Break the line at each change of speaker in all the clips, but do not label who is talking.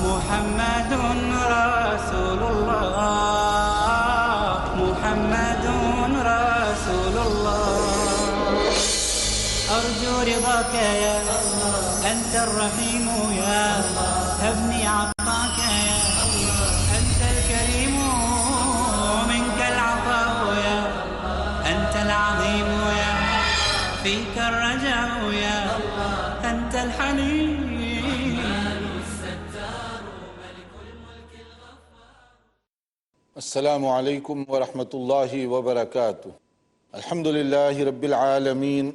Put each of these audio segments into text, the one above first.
محمد رسول الله محمد رسول الله أرجو رضاك يا أنت الرحيم يا هبني عطاك يا أنت الكريم منك العطاء يا أنت العظيم يا فيك الرجاء يا أنت الحليم.
السلام علیکم ورحمۃ اللہ وبرکاتہ. الحمد للہ رب العالمین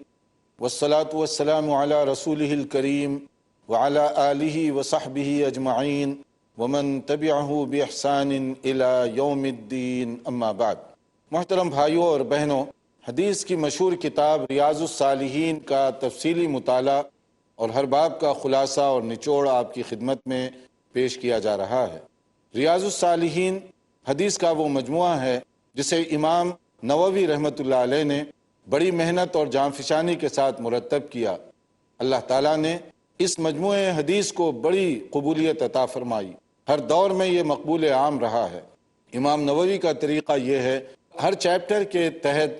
والصلاة والسلام علی رسولہ الکریم وعلی آلہ وصحبہ اجمعین ومن تبعہ بإحسان الی یوم الدین، اما بعد. محترم بھائیوں اور بہنوں، حدیث کی مشہور کتاب ریاض الصالحین کا تفصیلی مطالعہ اور ہر باب کا خلاصہ اور نچوڑ آپ کی خدمت میں پیش کیا جا رہا ہے. ریاض الصالحین حدیث کا وہ مجموعہ ہے جسے امام نووی رحمۃ اللہ علیہ نے بڑی محنت اور جانفشانی کے ساتھ مرتب کیا. اللہ تعالیٰ نے اس مجموعہ حدیث کو بڑی قبولیت عطا فرمائی. ہر دور میں یہ مقبول عام رہا ہے. امام نووی کا طریقہ یہ ہے، ہر چیپٹر کے تحت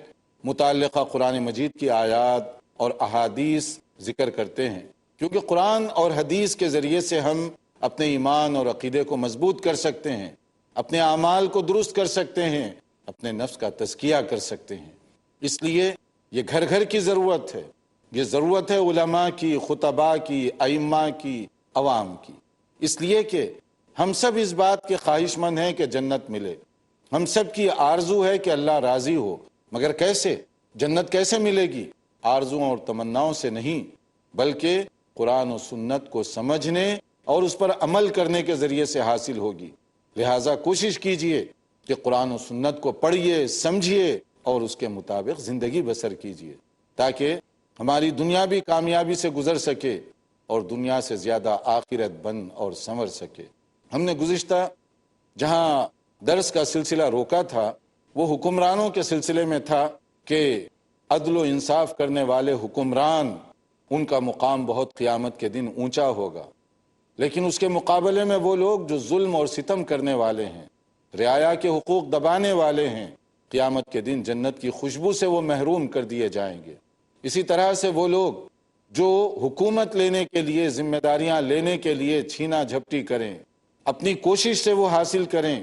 متعلقہ قرآن مجید کی آیات اور احادیث ذکر کرتے ہیں، کیونکہ قرآن اور حدیث کے ذریعے سے ہم اپنے ایمان اور عقیدے کو مضبوط کر سکتے ہیں، اپنے اعمال کو درست کر سکتے ہیں، اپنے نفس کا تزکیہ کر سکتے ہیں. اس لیے یہ گھر گھر کی ضرورت ہے. یہ ضرورت ہے علماء کی، خطباء کی، ائمہ کی، عوام کی. اس لیے کہ ہم سب اس بات کے خواہش مند ہیں کہ جنت ملے. ہم سب کی آرزو ہے کہ اللہ راضی ہو، مگر کیسے؟ جنت کیسے ملے گی؟ آرزوؤں اور تمناؤں سے نہیں، بلکہ قرآن و سنت کو سمجھنے اور اس پر عمل کرنے کے ذریعے سے حاصل ہوگی. لہٰذا کوشش کیجئے کہ قرآن و سنت کو پڑھیے، سمجھیے اور اس کے مطابق زندگی بسر کیجئے، تاکہ ہماری دنیا بھی کامیابی سے گزر سکے اور دنیا سے زیادہ آخرت بن اور سنور سکے. ہم نے گزشتہ جہاں درس کا سلسلہ روکا تھا وہ حکمرانوں کے سلسلے میں تھا کہ عدل و انصاف کرنے والے حکمران، ان کا مقام بہت قیامت کے دن اونچا ہوگا. لیکن اس کے مقابلے میں وہ لوگ جو ظلم اور ستم کرنے والے ہیں، رعایا کے حقوق دبانے والے ہیں، قیامت کے دن جنت کی خوشبو سے وہ محروم کر دیے جائیں گے. اسی طرح سے وہ لوگ جو حکومت لینے کے لیے، ذمہ داریاں لینے کے لیے چھینا جھپٹی کریں، اپنی کوشش سے وہ حاصل کریں،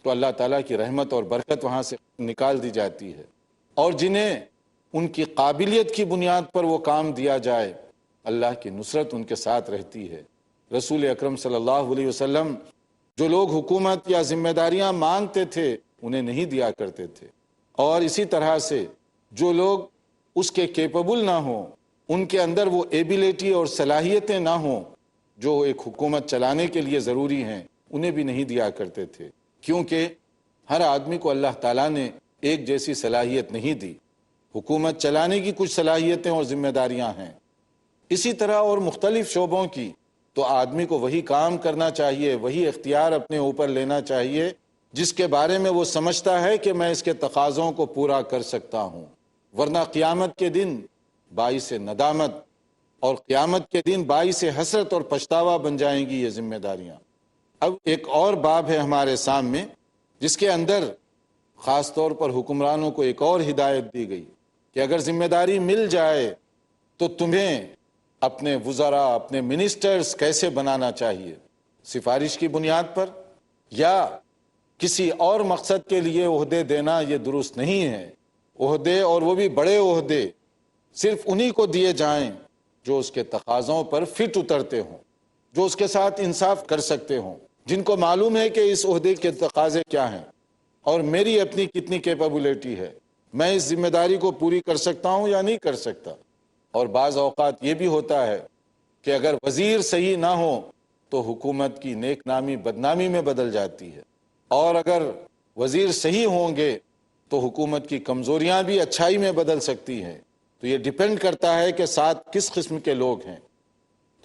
تو اللہ تعالیٰ کی رحمت اور برکت وہاں سے نکال دی جاتی ہے. اور جنہیں ان کی قابلیت کی بنیاد پر وہ کام دیا جائے، اللہ کی نصرت ان کے ساتھ رہتی ہے. رسول اکرم صلی اللہ علیہ وسلم جو لوگ حکومت یا ذمہ داریاں مانگتے تھے انہیں نہیں دیا کرتے تھے، اور اسی طرح سے جو لوگ اس کے کیپبل نہ ہوں، ان کے اندر وہ ایبیلٹی اور صلاحیتیں نہ ہوں جو ایک حکومت چلانے کے لیے ضروری ہیں، انہیں بھی نہیں دیا کرتے تھے، کیونکہ ہر آدمی کو اللہ تعالیٰ نے ایک جیسی صلاحیت نہیں دی. حکومت چلانے کی کچھ صلاحیتیں اور ذمہ داریاں ہیں، اسی طرح اور مختلف شعبوں کی. تو آدمی کو وہی کام کرنا چاہیے، وہی اختیار اپنے اوپر لینا چاہیے جس کے بارے میں وہ سمجھتا ہے کہ میں اس کے تقاضوں کو پورا کر سکتا ہوں. ورنہ قیامت کے دن باعث ندامت اور قیامت کے دن باعث حسرت اور پچھتاوا بن جائیں گی یہ ذمہ داریاں. اب ایک اور باب ہے ہمارے سامنے جس کے اندر خاص طور پر حکمرانوں کو ایک اور ہدایت دی گئی کہ اگر ذمہ داری مل جائے تو تمہیں اپنے وزراء، اپنے منسٹرز کیسے بنانا چاہیے، سفارش کی بنیاد پر یا کسی اور مقصد کے لیے عہدے دینا یہ درست نہیں ہے. عہدے اور وہ بھی بڑے عہدے صرف انہی کو دیے جائیں جو اس کے تقاضوں پر فٹ اترتے ہوں، جو اس کے ساتھ انصاف کر سکتے ہوں، جن کو معلوم ہے کہ اس عہدے کے تقاضے کیا ہیں اور میری اپنی کتنی کیپبلٹی ہے، میں اس ذمہ داری کو پوری کر سکتا ہوں یا نہیں کر سکتا. اور بعض اوقات یہ بھی ہوتا ہے کہ اگر وزیر صحیح نہ ہو تو حکومت کی نیک نامی بدنامی میں بدل جاتی ہے، اور اگر وزیر صحیح ہوں گے تو حکومت کی کمزوریاں بھی اچھائی میں بدل سکتی ہیں. تو یہ ڈیپینڈ کرتا ہے کہ ساتھ کس قسم کے لوگ ہیں.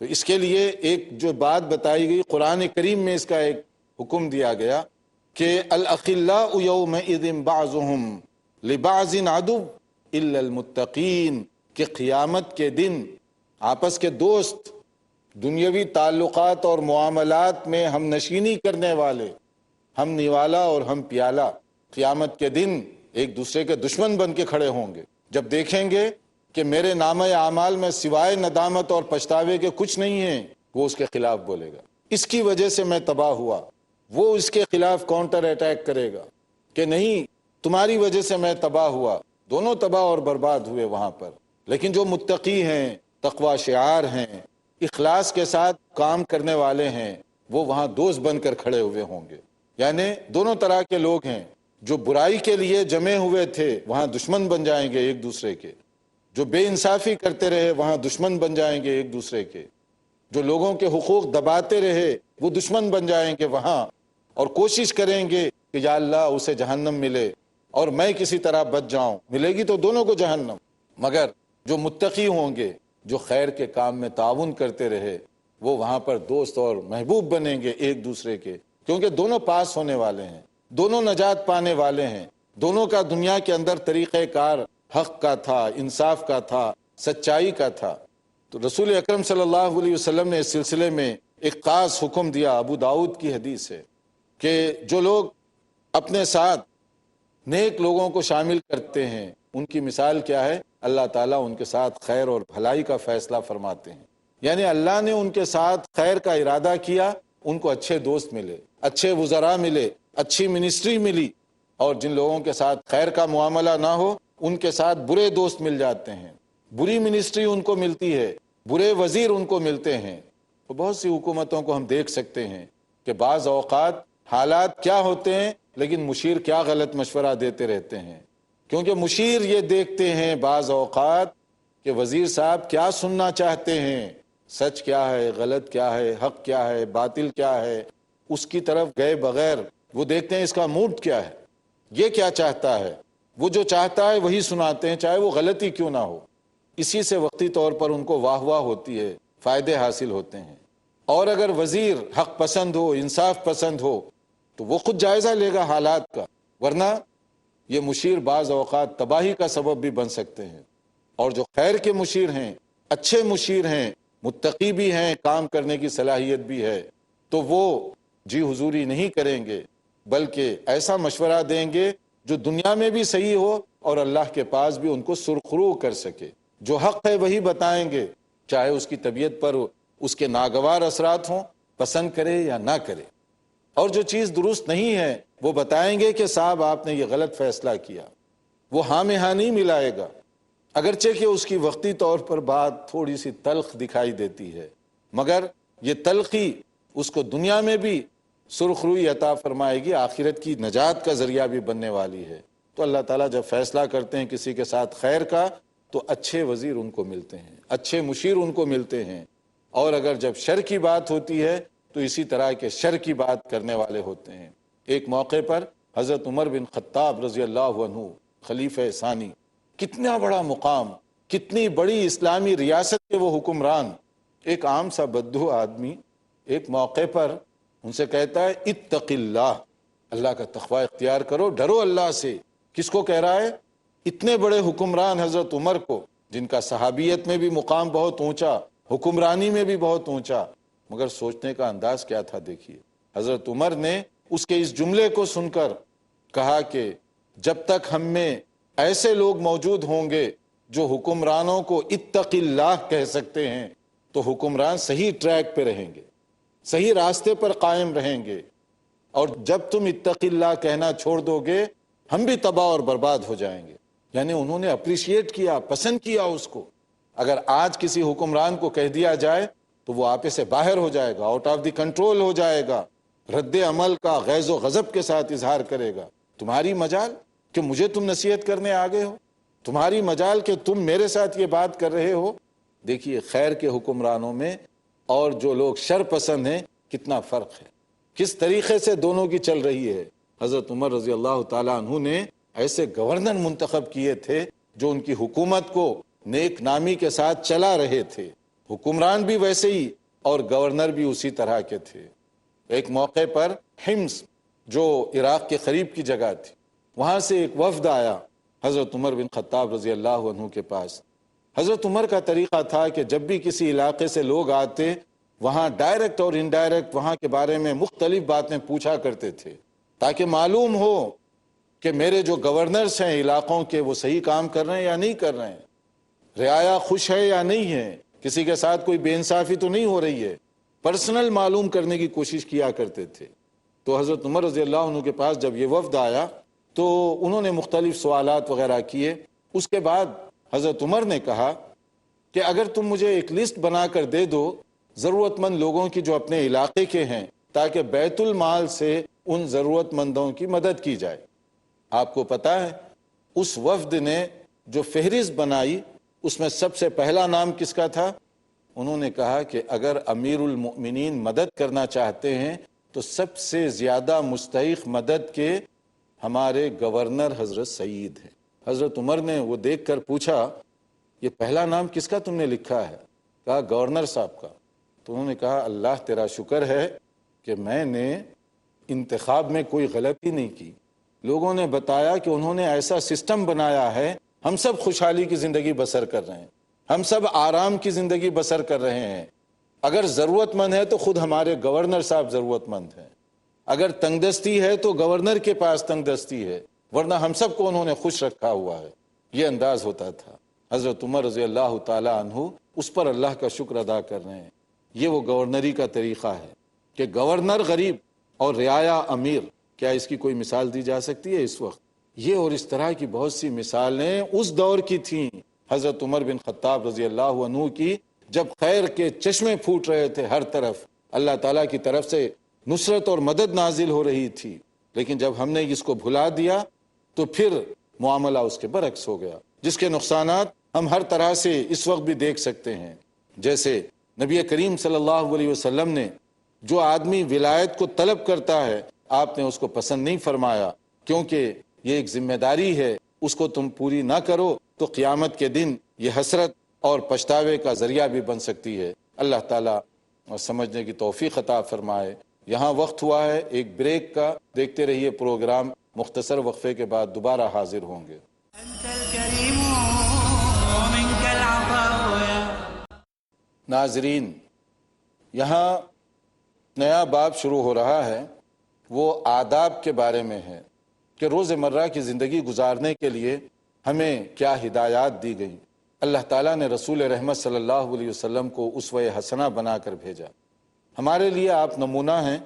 تو اس کے لیے ایک جو بات بتائی گئی قرآن کریم میں، اس کا ایک حکم دیا گیا کہ الاخلاء یومئذ بعضهم لبعض عدو الا المتقین، کہ قیامت کے دن آپس کے دوست دنیاوی تعلقات اور معاملات میں ہم نشینی کرنے والے، ہم نوالا اور ہم پیالہ، قیامت کے دن ایک دوسرے کے دشمن بن کے کھڑے ہوں گے۔ جب دیکھیں گے کہ میرے نامہ اعمال میں سوائے ندامت اور پچھتاوے کے کچھ نہیں ہے، وہ اس کے خلاف بولے گا، اس کی وجہ سے میں تباہ ہوا۔ وہ اس کے خلاف کاؤنٹر اٹیک کرے گا کہ نہیں، تمہاری وجہ سے میں تباہ ہوا۔ دونوں تباہ اور برباد ہوئے وہاں پر۔ لیکن جو متقی ہیں، تقوی شعار ہیں، اخلاص کے ساتھ کام کرنے والے ہیں، وہ وہاں دوست بن کر کھڑے ہوئے ہوں گے۔ یعنی دونوں طرح کے لوگ ہیں، جو برائی کے لیے جمے ہوئے تھے وہاں دشمن بن جائیں گے ایک دوسرے کے، جو بے انصافی کرتے رہے وہاں دشمن بن جائیں گے ایک دوسرے کے، جو لوگوں کے حقوق دباتے رہے وہ دشمن بن جائیں گے وہاں، اور کوشش کریں گے کہ یا اللہ اسے جہنم ملے اور میں کسی طرح بچ جاؤں۔ ملے گی تو دونوں کو جہنم۔ مگر جو متقی ہوں گے، جو خیر کے کام میں تعاون کرتے رہے، وہ وہاں پر دوست اور محبوب بنیں گے ایک دوسرے کے، کیونکہ دونوں پاس ہونے والے ہیں، دونوں نجات پانے والے ہیں، دونوں کا دنیا کے اندر طریقہ کار حق کا تھا، انصاف کا تھا، سچائی کا تھا۔ تو رسول اکرم صلی اللہ علیہ وسلم نے اس سلسلے میں ایک خاص حکم دیا، ابو داؤد کی حدیث ہے، کہ جو لوگ اپنے ساتھ نیک لوگوں کو شامل کرتے ہیں ان کی مثال کیا ہے؟ اللہ تعالیٰ ان کے ساتھ خیر اور بھلائی کا فیصلہ فرماتے ہیں۔ یعنی اللہ نے ان کے ساتھ خیر کا ارادہ کیا، ان کو اچھے دوست ملے، اچھے وزراء ملے، اچھی منسٹری ملی، اور جن لوگوں کے ساتھ خیر کا معاملہ نہ ہو ان کے ساتھ برے دوست مل جاتے ہیں، بری منسٹری ان کو ملتی ہے، برے وزیر ان کو ملتے ہیں۔ تو بہت سی حکومتوں کو ہم دیکھ سکتے ہیں کہ بعض اوقات حالات کیا ہوتے ہیں لیکن مشیر کیا غلط مشورہ دیتے رہتے ہیں، کیونکہ مشیر یہ دیکھتے ہیں بعض اوقات کہ وزیر صاحب کیا سننا چاہتے ہیں، سچ کیا ہے، غلط کیا ہے، حق کیا ہے، باطل کیا ہے، اس کی طرف گئے بغیر وہ دیکھتے ہیں اس کا موڈ کیا ہے، یہ کیا چاہتا ہے، وہ جو چاہتا ہے وہی سناتے ہیں، چاہے وہ غلطی کیوں نہ ہو۔ اسی سے وقتی طور پر ان کو واہ واہ ہوتی ہے، فائدے حاصل ہوتے ہیں۔ اور اگر وزیر حق پسند ہو، انصاف پسند ہو، تو وہ خود جائزہ لے گا حالات کا، ورنہ یہ مشیر بعض اوقات تباہی کا سبب بھی بن سکتے ہیں۔ اور جو خیر کے مشیر ہیں، اچھے مشیر ہیں، متقی بھی ہیں، کام کرنے کی صلاحیت بھی ہے، تو وہ جی حضوری نہیں کریں گے، بلکہ ایسا مشورہ دیں گے جو دنیا میں بھی صحیح ہو اور اللہ کے پاس بھی ان کو سرخرو کر سکے۔ جو حق ہے وہی بتائیں گے، چاہے اس کی طبیعت پر اس کے ناگوار اثرات ہوں، پسند کرے یا نہ کرے۔ اور جو چیز درست نہیں ہے وہ بتائیں گے کہ صاحب آپ نے یہ غلط فیصلہ کیا۔ وہ ہاں میں ہاں نہیں ملائے گا، اگرچہ کہ اس کی وقتی طور پر بات تھوڑی سی تلخ دکھائی دیتی ہے، مگر یہ تلخی اس کو دنیا میں بھی سرخروئی عطا فرمائے گی، آخرت کی نجات کا ذریعہ بھی بننے والی ہے۔ تو اللہ تعالیٰ جب فیصلہ کرتے ہیں کسی کے ساتھ خیر کا تو اچھے وزیر ان کو ملتے ہیں، اچھے مشیر ان کو ملتے ہیں، اور اگر جب شر کی بات ہوتی ہے تو اسی طرح کے شر کی بات کرنے والے ہوتے ہیں۔ ایک موقع پر حضرت عمر بن خطاب رضی اللہ عنہ خلیفہ ثانی، کتنا بڑا مقام، کتنی بڑی اسلامی ریاست کے وہ حکمران، ایک عام سا بدو آدمی ایک موقع پر ان سے کہتا ہے اتق اللہ، اللہ کا تقوی اختیار کرو، ڈرو اللہ سے۔ کس کو کہہ رہا ہے؟ اتنے بڑے حکمران حضرت عمر کو، جن کا صحابیت میں بھی مقام بہت اونچا، حکمرانی میں بھی بہت اونچا، مگر سوچنے کا انداز کیا تھا دیکھیے۔ حضرت عمر نے اس کے اس جملے کو سن کر کہا کہ جب تک ہم میں ایسے لوگ موجود ہوں گے جو حکمرانوں کو اتق اللہ کہہ سکتے ہیں تو حکمران صحیح ٹریک پہ رہیں گے، صحیح راستے پر قائم رہیں گے، اور جب تم اتق اللہ کہنا چھوڑ دو گے ہم بھی تباہ اور برباد ہو جائیں گے۔ یعنی انہوں نے اپریشیٹ کیا، پسند کیا اس کو۔ اگر آج کسی حکمران کو کہہ دیا جائے تو وہ آپے سے باہر ہو جائے گا، آؤٹ آف دی کنٹرول ہو جائے گا، رد عمل کا غیظ و غضب کے ساتھ اظہار کرے گا۔ تمہاری مجال کہ مجھے تم نصیحت کرنے آگے ہو، تمہاری مجال کہ تم میرے ساتھ یہ بات کر رہے ہو۔ دیکھیے خیر کے حکمرانوں میں اور جو لوگ شر پسند ہیں کتنا فرق ہے، کس طریقے سے دونوں کی چل رہی ہے۔ حضرت عمر رضی اللہ تعالیٰ عنہ نے ایسے گورنر منتخب کیے تھے جو ان کی حکومت کو نیک نامی کے ساتھ چلا رہے تھے، حکمران بھی ویسے ہی اور گورنر بھی اسی طرح کے تھے۔ ایک موقع پر حمص جو عراق کے قریب کی جگہ تھی، وہاں سے ایک وفد آیا حضرت عمر بن خطاب رضی اللہ عنہ کے پاس۔ حضرت عمر کا طریقہ تھا کہ جب بھی کسی علاقے سے لوگ آتے وہاں ڈائریکٹ اور انڈائریکٹ وہاں کے بارے میں مختلف باتیں پوچھا کرتے تھے تاکہ معلوم ہو کہ میرے جو گورنرز ہیں علاقوں کے وہ صحیح کام کر رہے ہیں یا نہیں کر رہے ہیں، رعایا خوش ہے یا نہیں ہے، کسی کے ساتھ کوئی بے انصافی تو نہیں ہو رہی ہے، پرسنل معلوم کرنے کی کوشش کیا کرتے تھے۔ تو حضرت عمر رضی اللہ عنہ کے پاس جب یہ وفد آیا تو انہوں نے مختلف سوالات وغیرہ کیے۔ اس کے بعد حضرت عمر نے کہا کہ اگر تم مجھے ایک لسٹ بنا کر دے دو ضرورت مند لوگوں کی جو اپنے علاقے کے ہیں، تاکہ بیت المال سے ان ضرورت مندوں کی مدد کی جائے۔ آپ کو پتہ ہے اس وفد نے جو فہرست بنائی اس میں سب سے پہلا نام کس کا تھا؟ انہوں نے کہا کہ اگر امیر المؤمنین مدد کرنا چاہتے ہیں تو سب سے زیادہ مستحق مدد کے ہمارے گورنر حضرت سعید ہیں۔ حضرت عمر نے وہ دیکھ کر پوچھا یہ پہلا نام کس کا تم نے لکھا ہے؟ کہا گورنر صاحب کا۔ تو انہوں نے کہا اللہ تیرا شکر ہے کہ میں نے انتخاب میں کوئی غلطی نہیں کی۔ لوگوں نے بتایا کہ انہوں نے ایسا سسٹم بنایا ہے، ہم سب خوشحالی کی زندگی بسر کر رہے ہیں، ہم سب آرام کی زندگی بسر کر رہے ہیں۔ اگر ضرورت مند ہے تو خود ہمارے گورنر صاحب ضرورت مند ہیں، اگر تنگ دستی ہے تو گورنر کے پاس تنگ دستی ہے، ورنہ ہم سب کو انہوں نے خوش رکھا ہوا ہے۔ یہ انداز ہوتا تھا۔ حضرت عمر رضی اللہ تعالی عنہ اس پر اللہ کا شکر ادا کر رہے ہیں۔ یہ وہ گورنری کا طریقہ ہے کہ گورنر غریب اور رعایا امیر، کیا اس کی کوئی مثال دی جا سکتی ہے اس وقت؟ یہ اور اس طرح کی بہت سی مثالیں اس دور کی تھیں حضرت عمر بن خطاب رضی اللہ عنہ کی، جب خیر کے چشمے پھوٹ رہے تھے ہر طرف، اللہ تعالیٰ کی طرف سے نصرت اور مدد نازل ہو رہی تھی، لیکن جب ہم نے اس کو بھلا دیا تو پھر معاملہ اس کے برعکس ہو گیا، جس کے نقصانات ہم ہر طرح سے اس وقت بھی دیکھ سکتے ہیں۔ جیسے نبی کریم صلی اللہ علیہ وسلم نے جو آدمی ولایت کو طلب کرتا ہے آپ نے اس کو پسند نہیں فرمایا، کیونکہ یہ ایک ذمہ داری ہے، اس کو تم پوری نہ کرو تو قیامت کے دن یہ حسرت اور پچھتاوے کا ذریعہ بھی بن سکتی ہے۔ اللہ تعالیٰ سمجھنے کی توفیق عطا فرمائے۔ یہاں وقت ہوا ہے ایک بریک کا، دیکھتے رہیے پروگرام، مختصر وقفے کے بعد دوبارہ حاضر ہوں گے۔ ناظرین، یہاں نیا باب شروع ہو رہا ہے، وہ آداب کے بارے میں ہے کہ روز مرہ کی زندگی گزارنے کے لیے ہمیں کیا ہدایات دی گئیں۔ اللہ تعالیٰ نے رسول رحمت صلی اللہ علیہ وسلم کو اسوہ حسنہ بنا کر بھیجا، ہمارے لیے آپ نمونہ ہیں،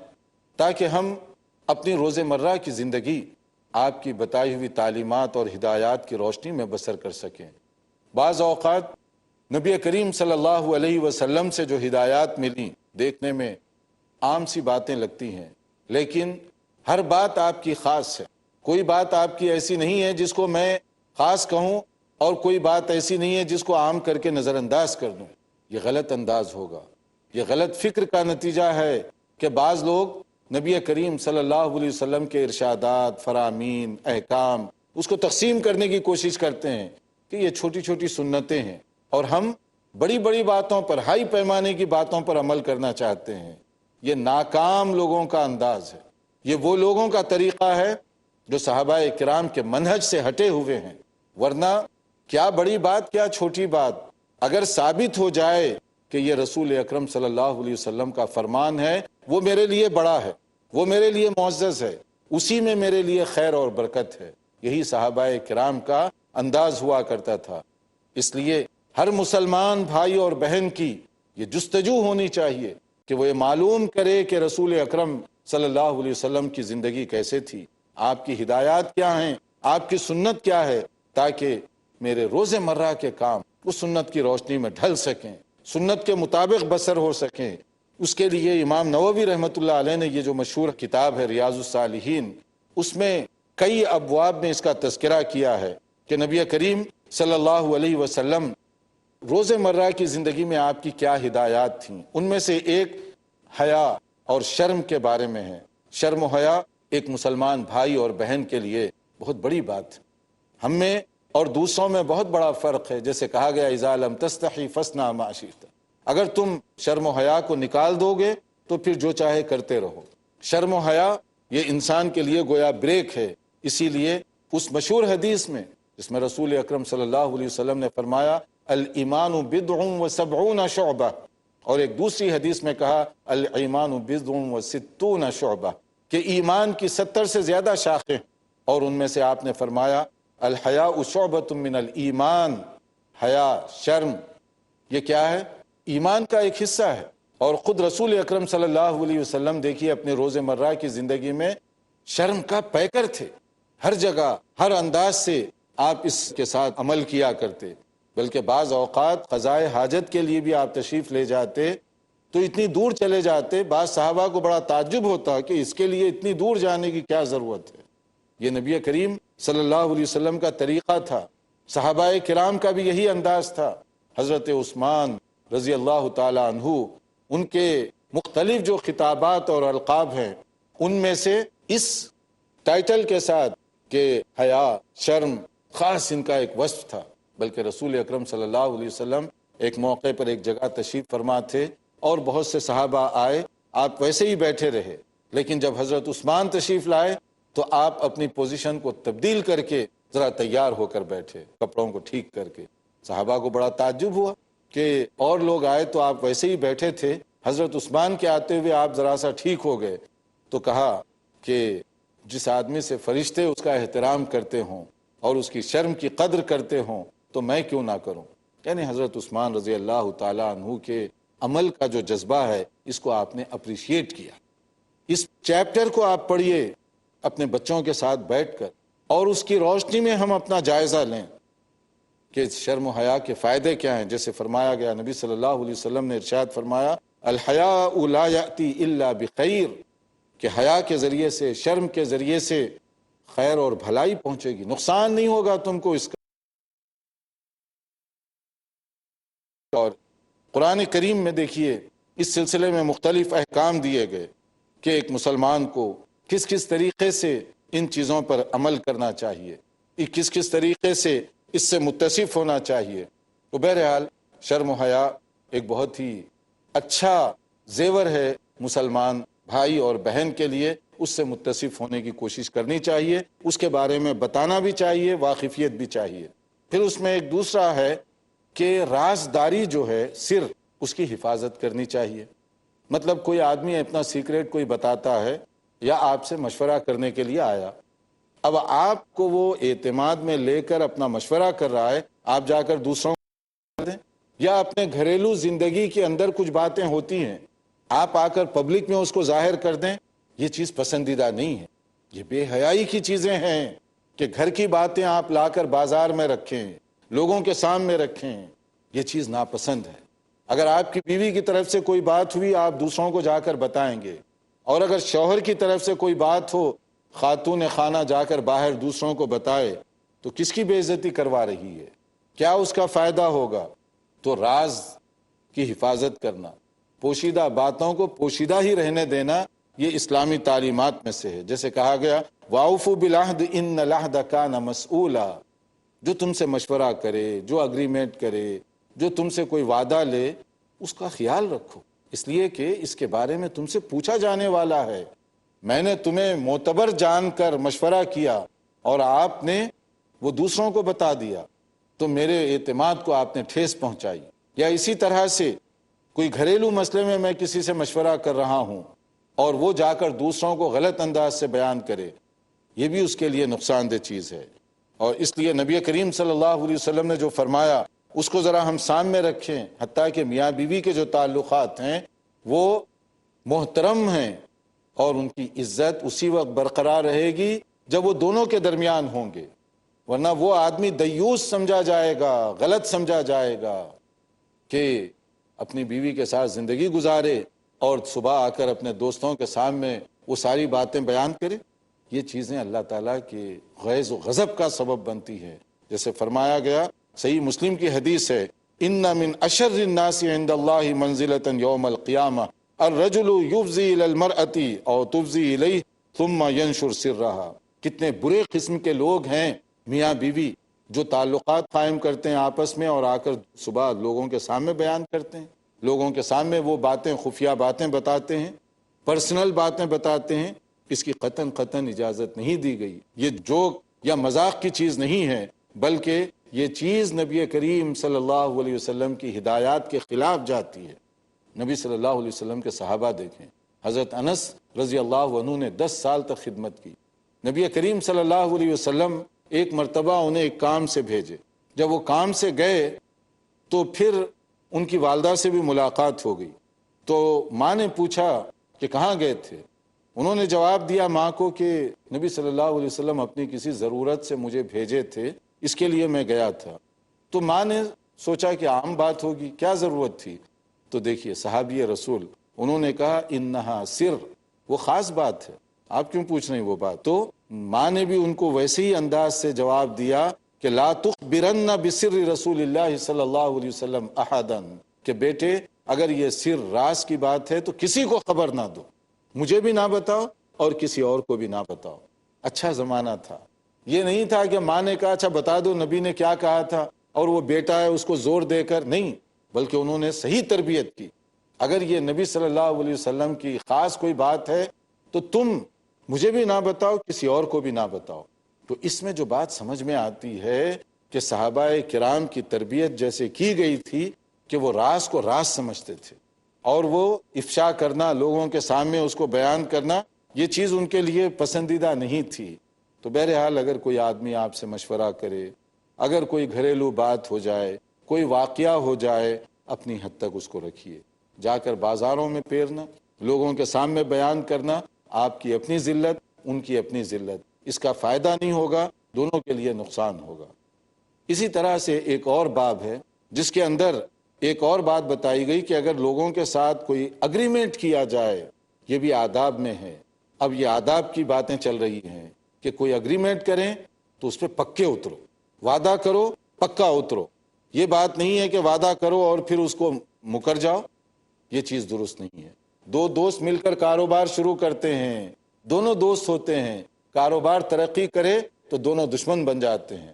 تاکہ ہم اپنی روز مرہ کی زندگی آپ کی بتائی ہوئی تعلیمات اور ہدایات کی روشنی میں بسر کر سکیں۔ بعض اوقات نبی کریم صلی اللہ علیہ وسلم سے جو ہدایات ملی دیکھنے میں عام سی باتیں لگتی ہیں، لیکن ہر بات آپ کی خاص ہے۔ کوئی بات آپ کی ایسی نہیں ہے جس کو میں خاص کہوں، اور کوئی بات ایسی نہیں ہے جس کو عام کر کے نظر انداز کر دوں۔ یہ غلط انداز ہوگا، یہ غلط فکر کا نتیجہ ہے کہ بعض لوگ نبی کریم صلی اللہ علیہ وسلم کے ارشادات، فرامین، احکام اس کو تقسیم کرنے کی کوشش کرتے ہیں کہ یہ چھوٹی چھوٹی سنتیں ہیں، اور ہم بڑی بڑی باتوں پر، ہائی پیمانے کی باتوں پر عمل کرنا چاہتے ہیں۔ یہ ناکام لوگوں کا انداز ہے، یہ وہ لوگوں کا طریقہ ہے جو صحابہ کرام کے منہج سے ہٹے ہوئے ہیں۔ ورنہ کیا بڑی بات کیا چھوٹی بات، اگر ثابت ہو جائے کہ یہ رسول اکرم صلی اللہ علیہ وسلم کا فرمان ہے، وہ میرے لیے بڑا ہے، وہ میرے لیے معزز ہے، اسی میں میرے لیے خیر اور برکت ہے۔ یہی صحابہ کرام کا انداز ہوا کرتا تھا۔ اس لیے ہر مسلمان بھائی اور بہن کی یہ جستجو ہونی چاہیے کہ وہ یہ معلوم کرے کہ رسول اکرم صلی اللہ علیہ وسلم کی زندگی کیسے تھی، آپ کی ہدایات کیا ہیں، آپ کی سنت کیا ہے، تاکہ میرے روز مرہ کے کام اس سنت کی روشنی میں ڈھل سکیں، سنت کے مطابق بسر ہو سکیں۔ اس کے لیے امام نووی رحمۃ اللہ علیہ نے یہ جو مشہور کتاب ہے ریاض الصالحین، اس میں کئی ابواب میں اس کا تذکرہ کیا ہے کہ نبی کریم صلی اللہ علیہ وسلم روز مرہ کی زندگی میں آپ کی کیا ہدایات تھیں۔ ان میں سے ایک حیا اور شرم کے بارے میں ہے۔ شرم و حیا ایک مسلمان بھائی اور بہن کے لیے بہت بڑی بات ہے۔ ہم میں اور دوسروں میں بہت بڑا فرق ہے، جیسے کہا گیا اذا لم تستحی فاصنع ما شئت، اگر تم شرم و حیا کو نکال دو گے تو پھر جو چاہے کرتے رہو۔ شرم و حیا یہ انسان کے لیے گویا بریک ہے۔ اسی لیے اس مشہور حدیث میں جس میں رسول اکرم صلی اللہ علیہ وسلم نے فرمایا الایمان بضع و سبعون شعبہ، اور ایک دوسری حدیث میں کہا الایمان بضع وستون شعبہ، کہ ایمان کی 70 سے زیادہ شاخیں، اور ان میں سے آپ نے فرمایا الحیاء شعبۃ من الایمان، حیا، شرم، یہ کیا ہے؟ ایمان کا ایک حصہ ہے۔ اور خود رسول اکرم صلی اللہ علیہ وسلم دیکھیے اپنے روز مرہ کی زندگی میں شرم کا پیکر تھے، ہر جگہ ہر انداز سے آپ اس کے ساتھ عمل کیا کرتے، بلکہ بعض اوقات قضائے حاجت کے لیے بھی آپ تشریف لے جاتے تو اتنی دور چلے جاتے، بعض صحابہ کو بڑا تعجب ہوتا کہ اس کے لیے اتنی دور جانے کی کیا ضرورت ہے۔ یہ نبی کریم صلی اللہ علیہ وسلم کا طریقہ تھا، صحابہ کرام کا بھی یہی انداز تھا۔ حضرت عثمان رضی اللہ تعالی عنہ، ان کے مختلف جو خطابات اور القاب ہیں ان میں سے اس ٹائٹل کے ساتھ کہ حیا، شرم، خاص ان کا ایک وصف تھا۔ بلکہ رسول اکرم صلی اللہ علیہ وسلم ایک موقع پر ایک جگہ تشریف فرما تھے اور بہت سے صحابہ آئے، آپ ویسے ہی بیٹھے رہے، لیکن جب حضرت عثمان تشریف لائے تو آپ اپنی پوزیشن کو تبدیل کر کے ذرا تیار ہو کر بیٹھے، کپڑوں کو ٹھیک کر کے۔ صحابہ کو بڑا تعجب ہوا کہ اور لوگ آئے تو آپ ویسے ہی بیٹھے تھے، حضرت عثمان کے آتے ہوئے آپ ذرا سا ٹھیک ہو گئے۔ تو کہا کہ جس آدمی سے فرشتے اس کا احترام کرتے ہوں اور اس کی شرم کی قدر کرتے ہوں تو میں کیوں نہ کروں۔ یعنی حضرت عثمان رضی اللہ تعالی عنہ کے عمل کا جو جذبہ ہے اس کو آپ نے اپریشیٹ کیا۔ اس چیپٹر کو آپ پڑھیے اپنے بچوں کے ساتھ بیٹھ کر، اور اس کی روشنی میں ہم اپنا جائزہ لیں کہ شرم و حیا کے فائدے کیا ہیں۔ جیسے فرمایا گیا، نبی صلی اللہ علیہ وسلم نے ارشاد فرمایا الحیاء لا یأتی الا بخیر، کہ حیا کے ذریعے سے، شرم کے ذریعے سے خیر اور بھلائی پہنچے گی، نقصان نہیں ہوگا تم کو اس کا۔ اور قرآن کریم میں دیکھیے اس سلسلے میں مختلف احکام دیے گئے کہ ایک مسلمان کو کس کس طریقے سے ان چیزوں پر عمل کرنا چاہیے، کس کس طریقے سے اس سے متصف ہونا چاہیے۔ تو بہرحال شرم و حیا ایک بہت ہی اچھا زیور ہے مسلمان بھائی اور بہن کے لیے، اس سے متصف ہونے کی کوشش کرنی چاہیے، اس کے بارے میں بتانا بھی چاہیے، واقفیت بھی چاہیے۔ پھر اس میں ایک دوسرا ہے کہ رازداری جو ہے سر، اس کی حفاظت کرنی چاہیے۔ مطلب کوئی آدمی اپنا سیکریٹ کوئی بتاتا ہے یا آپ سے مشورہ کرنے کے لیے آیا، اب آپ کو وہ اعتماد میں لے کر اپنا مشورہ کر رہا ہے، آپ جا کر دوسروں کو دیں، یا اپنے گھریلو زندگی کے اندر کچھ باتیں ہوتی ہیں آپ آ کر پبلک میں اس کو ظاہر کر دیں، یہ چیز پسندیدہ نہیں ہے۔ یہ بے حیائی کی چیزیں ہیں کہ گھر کی باتیں آپ لا کر بازار میں رکھیں، لوگوں کے سامنے رکھیں، یہ چیز ناپسند ہے۔ اگر آپ کی بیوی کی طرف سے کوئی بات ہوئی آپ دوسروں کو جا کر بتائیں گے، اور اگر شوہر کی طرف سے کوئی بات ہو خاتون خانہ جا کر باہر دوسروں کو بتائے تو کس کی بے عزتی کروا رہی ہے، کیا اس کا فائدہ ہوگا؟ تو راز کی حفاظت کرنا، پوشیدہ باتوں کو پوشیدہ ہی رہنے دینا، یہ اسلامی تعلیمات میں سے ہے۔ جیسے کہا گیا وَأَوْفُوا بِالْعَهْدِ إِنَّ الْعَهْدَ كَانَ مَسْئُولًا، جو تم سے مشورہ کرے، جو اگریمنٹ کرے، جو تم سے کوئی وعدہ لے، اس کا خیال رکھو، اس لیے کہ اس کے بارے میں تم سے پوچھا جانے والا ہے۔ میں نے تمہیں معتبر جان کر مشورہ کیا اور آپ نے وہ دوسروں کو بتا دیا تو میرے اعتماد کو آپ نے ٹھیس پہنچائی۔ یا اسی طرح سے کوئی گھریلو مسئلے میں میں کسی سے مشورہ کر رہا ہوں اور وہ جا کر دوسروں کو غلط انداز سے بیان کرے، یہ بھی اس کے لیے نقصان دہ چیز ہے۔ اور اس لیے نبی کریم صلی اللہ علیہ وسلم نے جو فرمایا اس کو ذرا ہم سامنے رکھیں، حتیٰ کہ میاں بیوی کے جو تعلقات ہیں وہ محترم ہیں، اور ان کی عزت اسی وقت برقرار رہے گی جب وہ دونوں کے درمیان ہوں گے، ورنہ وہ آدمی دیوس سمجھا جائے گا، غلط سمجھا جائے گا کہ اپنی بیوی کے ساتھ زندگی گزارے اور صبح آ کر اپنے دوستوں کے سامنے وہ ساری باتیں بیان کرے۔ یہ چیزیں اللہ تعالیٰ کے غیظ و غضب کا سبب بنتی ہے۔ جیسے فرمایا گیا، صحیح مسلم کی حدیث ہے، ان من اشر الناس عند اللہ منزلۃ یوم القیامہ الرجل یفضی الی المرأة او تفضی الیہ ثم ینشر سرها۔ کتنے برے قسم کے لوگ ہیں میاں بیوی جو تعلقات قائم کرتے ہیں آپس میں اور آ کر صبح لوگوں کے سامنے بیان کرتے ہیں، لوگوں کے سامنے وہ باتیں، خفیہ باتیں بتاتے ہیں، پرسنل باتیں بتاتے ہیں۔ اس کی قطعاً اجازت نہیں دی گئی۔ یہ جوک یا مذاق کی چیز نہیں ہے، بلکہ یہ چیز نبی کریم صلی اللہ علیہ وسلم کی ہدایات کے خلاف جاتی ہے۔ نبی صلی اللہ علیہ وسلم کے صحابہ دیکھیں، حضرت انس رضی اللہ عنہ نے 10 سال تک خدمت کی. نبی کریم صلی اللہ علیہ وسلم ایک مرتبہ انہیں ایک کام سے بھیجے. جب وہ کام سے گئے تو پھر ان کی والدہ سے بھی ملاقات ہو گئی. تو ماں نے پوچھا کہ کہاں گئے تھے؟ انہوں نے جواب دیا ماں کو کہ نبی صلی اللہ علیہ وسلم اپنی کسی ضرورت سے مجھے بھیجے تھے، اس کے لیے میں گیا تھا. تو ماں نے سوچا کہ عام بات ہوگی، کیا ضرورت تھی؟ تو دیکھیے صحابی رسول انہوں نے کہا انہا سر، وہ خاص بات ہے، آپ کیوں پوچھ رہے ہیں وہ بات؟ تو ماں نے بھی ان کو ویسے ہی انداز سے جواب دیا کہ لا تخبرن بسر رسول اللہ صلی اللہ علیہ وسلم احدا، کہ بیٹے اگر یہ سر راز کی بات ہے تو کسی کو خبر نہ دو، مجھے بھی نہ بتاؤ اور کسی اور کو بھی نہ بتاؤ. اچھا زمانہ تھا، یہ نہیں تھا کہ ماں نے کہا اچھا بتا دو نبی نے کیا کہا تھا اور وہ بیٹا ہے اس کو زور دے کر، نہیں، بلکہ انہوں نے صحیح تربیت کی. اگر یہ نبی صلی اللہ علیہ وسلم کی خاص کوئی بات ہے تو تم مجھے بھی نہ بتاؤ، کسی اور کو بھی نہ بتاؤ. تو اس میں جو بات سمجھ میں آتی ہے کہ صحابہ کرام کی تربیت جیسے کی گئی تھی کہ وہ راز کو راز سمجھتے تھے، اور وہ افشا کرنا، لوگوں کے سامنے اس کو بیان کرنا، یہ چیز ان کے لیے پسندیدہ نہیں تھی. تو بہرحال اگر کوئی آدمی آپ سے مشورہ کرے، اگر کوئی گھریلو بات ہو جائے، کوئی واقعہ ہو جائے، اپنی حد تک اس کو رکھیے. جا کر بازاروں میں پھیرنا، لوگوں کے سامنے بیان کرنا، آپ کی اپنی ذلت، ان کی اپنی ذلت، اس کا فائدہ نہیں ہوگا، دونوں کے لیے نقصان ہوگا. اسی طرح سے ایک اور باب ہے جس کے اندر ایک اور بات بتائی گئی کہ اگر لوگوں کے ساتھ کوئی اگریمنٹ کیا جائے، یہ بھی آداب میں ہے. اب یہ آداب کی باتیں چل رہی ہیں کہ کوئی اگریمنٹ کریں تو اس پہ پکے اترو، وعدہ کرو پکا اترو. یہ بات نہیں ہے کہ وعدہ کرو اور پھر اس کو مکر جاؤ، یہ چیز درست نہیں ہے. دو دوست مل کر کاروبار شروع کرتے ہیں، دونوں دوست ہوتے ہیں، کاروبار ترقی کرے تو دونوں دشمن بن جاتے ہیں.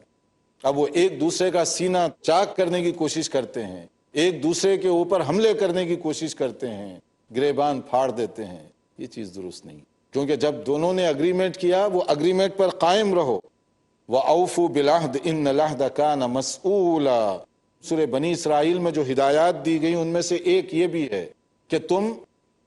اب وہ ایک دوسرے کا سینہ چاک کرنے کی کوشش کرتے ہیں، ایک دوسرے کے اوپر حملے کرنے کی کوشش کرتے ہیں، گریبان پھاڑ دیتے ہیں. یہ چیز درست نہیں، کیونکہ جب دونوں نے اگریمنٹ کیا وہ اگریمنٹ پر قائم رہو. وَأَوْفُوا بِالْعَهْدِ إِنَّ الْعَهْدَ كَانَ مَسْئُولًا. سورہ بنی اسرائیل میں جو ہدایات دی گئی ان میں سے ایک یہ بھی ہے کہ تم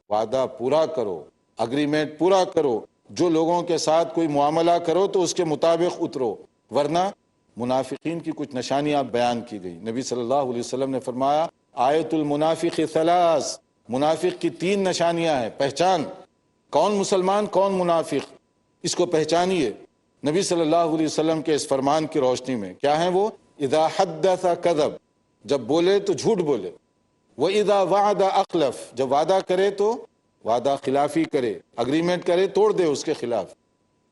وعدہ پورا کرو، اگریمنٹ پورا کرو، جو لوگوں کے ساتھ کوئی معاملہ کرو تو اس کے مطابق اترو. ورنہ منافقین کی کچھ نشانیاں بیان کی گئی. نبی صلی اللہ علیہ وسلم نے فرمایا آیت المنافق ثلاث، منافق کی 3 نشانیاں ہیں. پہچان کون مسلمان کون منافق، اس کو پہچانیے. نبی صلی اللہ علیہ وسلم کے اس فرمان کی روشنی میں کیا ہیں وہ؟ اذا حدث کذب، جب بولے تو جھوٹ بولے. وَإِذَا وَعَدَ أَخْلَفَ، جب وعدہ کرے تو وعدہ خلافی کرے، اگریمنٹ کرے توڑ دے اس کے خلاف.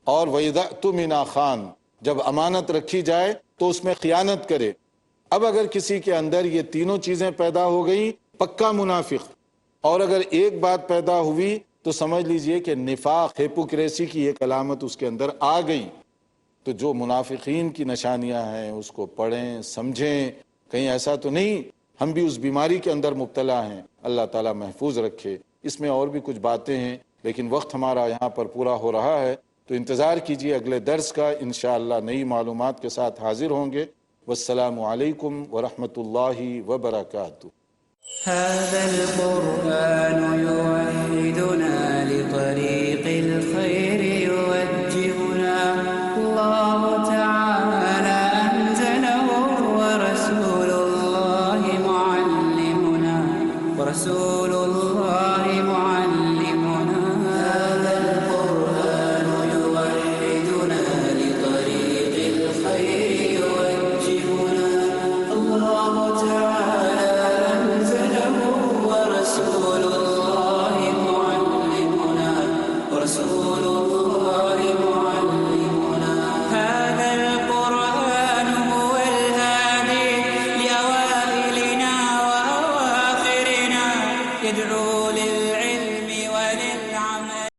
اور وَإِذَا اؤْتُمِنَ خَانَ، جب امانت رکھی جائے تو اس میں خیانت کرے. اب اگر کسی کے اندر یہ تینوں چیزیں پیدا ہو گئی، پکا منافق. اور اگر ایک بات پیدا ہوئی تو سمجھ لیجئے کہ نفاق، ہیپوکریسی کی ایک علامت اس کے اندر آ گئی. تو جو منافقین کی نشانیاں ہیں اس کو پڑھیں، سمجھیں، کہیں ایسا تو نہیں ہم بھی اس بیماری کے اندر مبتلا ہیں. اللہ تعالیٰ محفوظ رکھے. اس میں اور بھی کچھ باتیں ہیں لیکن وقت ہمارا یہاں پر پورا ہو رہا ہے، تو انتظار کیجیے اگلے درس کا. انشاءاللہ نئی معلومات کے ساتھ حاضر ہوں گے. والسلام علیکم ورحمۃ اللہ وبرکاتہ.
هذا القرآن يوحدنا لطريق الخير يوجهنا الله تعالى أنزله ورسول الله معلمنا